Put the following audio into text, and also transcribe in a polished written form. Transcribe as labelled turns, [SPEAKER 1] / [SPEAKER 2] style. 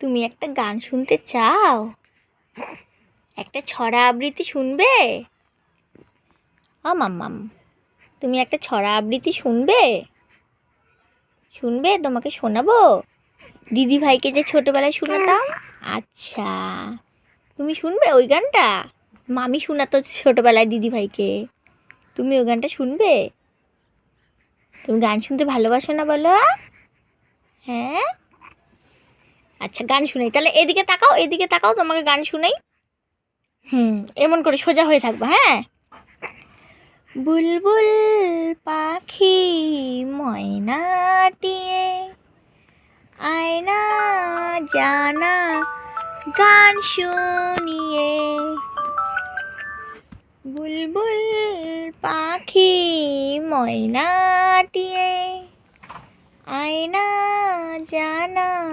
[SPEAKER 1] তুমি একটা গান শুনতে চাও? একটা ছড়া আবৃত্তি শুনবে? মাম্মাম, তুমি একটা ছড়া আবৃত্তি শুনবে? শুনবে? তোমাকে শোনাবো। দিদি ভাইকে যে ছোটবেলায় শোনাতাম। আচ্ছা, তুমি শুনবে ওই গানটা? মামি শোনাতো ছোটবেলায় দিদি ভাইকে। তুমি ওই গানটা শুনবে? তুমি গান শুনতে ভালোবাসো না বলো? হ্যাঁ, আচ্ছা গান শুনাই তাহলে। এদিকে তাকাও, এদিকে তাকাও, তোমাকে গান শুনাই। এমন করে সোজা হয়ে থাকবা। হ্যাঁ, বুলবুল পাখি ময়নাটিয়ে আয়না জানা গান শুনিয়ে। বুলবুল পাখি ময়নাটিয়ে আয়না জানা